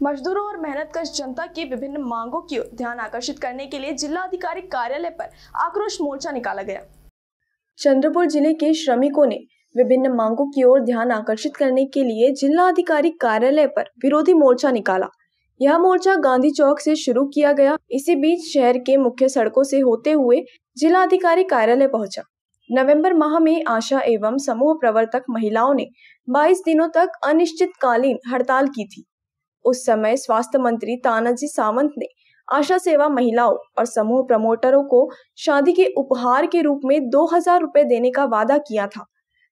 मजदूरों और मेहनतकश जनता की विभिन्न मांगों की ओर ध्यान आकर्षित करने के लिए जिला अधिकारी कार्यालय पर आक्रोश मोर्चा निकाला गया। चंद्रपुर जिले के श्रमिकों ने विभिन्न मांगों की ओर ध्यान आकर्षित करने के लिए जिला अधिकारी कार्यालय पर विरोधी मोर्चा निकाला। यह मोर्चा गांधी चौक से शुरू किया गया। इसी बीच शहर के मुख्य सड़कों से होते हुए जिला अधिकारी कार्यालय पहुंचा। नवंबर माह में आशा एवं समूह प्रवर्तक महिलाओं ने 22 दिनों तक अनिश्चितकालीन हड़ताल की थी। उस समय स्वास्थ्य मंत्री तानाजी सावंत ने आशा सेवा महिलाओं और समूह प्रमोटरों को शादी के उपहार के रूप में 2000 रुपए देने का वादा किया था।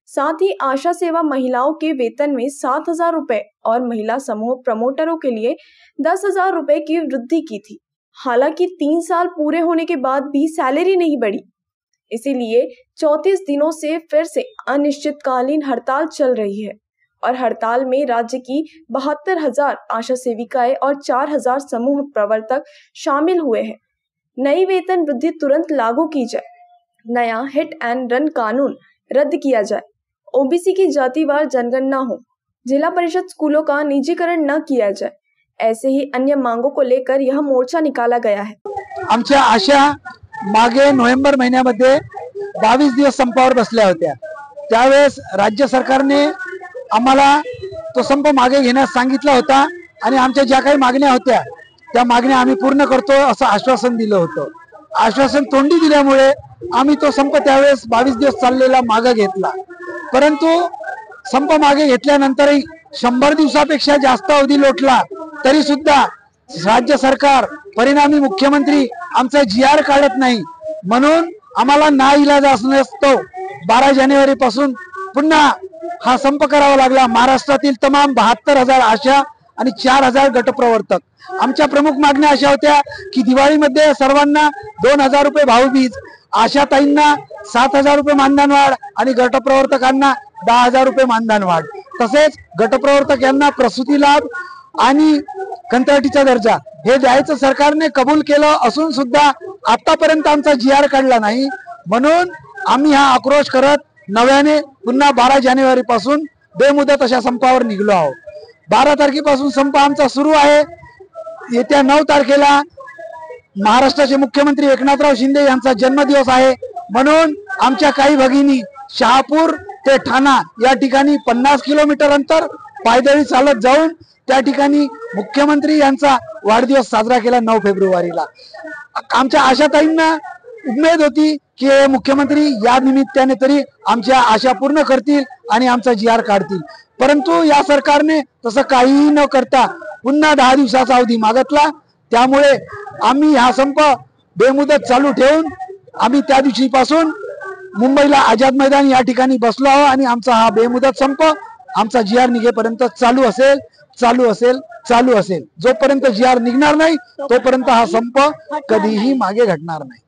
साथ ही आशा सेवा महिलाओं के वेतन में 7000 रुपए और महिला समूह प्रमोटरों के लिए 10,000 रुपए की वृद्धि की थी। हालांकि 3 साल पूरे होने के बाद भी सैलरी नहीं बढ़ी, इसीलिए 34 दिनों से फिर से अनिश्चितकालीन हड़ताल चल रही है और हड़ताल में राज्य की 72,000 आशा सेविकाएं और 4,000 समूह प्रवर्तक शामिल हुए हैं। नई वेतन वृद्धि तुरंत लागू की जाए, नया हिट एंड रन कानून रद्द किया जाए, ओबीसी की जातिवार जनगणना हो, जिला परिषद स्कूलों का निजीकरण न किया जाए, ऐसे ही अन्य मांगों को लेकर यह मोर्चा निकाला गया है। आमच्या आशा मागे नोव्हेंबर महिन्यामध्ये 22 दिवस संपावर बसल्या होत्या। त्यावेळेस राज्य सरकारने आम्हाला तो संप मागे घेण्यास सांगितला होता आणि आमच्या ज्या काही मागण्या होत्या त्या मागण्या आम्ही पूर्ण करतो असं आश्वासन दिलं होतं। आश्वासन तोंडी दिल्यामुळे आम्ही तो संप त्यावेळेस 22 दिवस चाललेला मागे घेतला। परंतु संप मागे घेतल्यानंतरही 100 दिवसापेक्षा जास्त अवधी लोटला तरी सुद्धा राज्य सरकार परिणामी मुख्यमंत्री आमचा GR काढत नाही। म्हणून आम्हाला नाईलाज असण्यास्तव 12 जानेवारी पासून पुन्हा हा संप करावा लागला। महाराष्ट्रातील तमाम 72,000 आशा आणि 4,000 गटप्रवर्तक। आमच्या प्रमुख मागण्या अशा होत्या की दिवाळीमध्ये सर्वांना 2,000 रुपये भाऊबीज, आशाताईंना 7,000 रुपये मानधन वाढ आणि गटप्रवर्तकांना 10,000 रुपये मानधन वाढ, तसेच गटप्रवर्तक यांना प्रसूती लाभ आणि कंत्राटीचा दर्जा हे द्यायचं सरकारने कबूल केलं असून सुद्धा आतापर्यंत आमचा GR काढला नाही। म्हणून आम्ही हा आक्रोश करत नव्याने पुन्हा 12 जानेवारी पासून बेमुदत अशा संपावर निघलो आहोत। 12 तारखेपासून संप आमचा सुरू आहे। येत्या 9 तारखेला महाराष्ट्राचे मुख्यमंत्री एकनाथराव शिंदे यांचा जन्मदिवस आहे, म्हणून आमच्या काही भगिनी शहापूर ते ठाणा या ठिकाणी 50 किलोमीटर अंतर पायदळी चालत जाऊन त्या ठिकाणी मुख्यमंत्री यांचा वाढदिवस साजरा केला 9 फेब्रुवारीला। आमच्या आशाताईंना उमेद होती की मुख्यमंत्री या निमित्ताने तरी आमच्या आशा पूर्ण करतील आणि आमचा GR काढतील, परंतु या सरकारने तसं काहीही न करता पुन्हा 10 दिवसाचा अवधी मागितला। त्यामुळे आम्ही हा संप बेमुदत चालू ठेवून आम्ही त्या दिवशीपासून मुंबईला आझाद मैदान या ठिकाणी बसलो आहोत आणि आमचा हा बेमुदत संप आमचा GR निघेपर्यंत चालू असेल। जोपर्यंत GR निघणार नाही तोपर्यंत हा संप कधीही मागे घटणार नाही।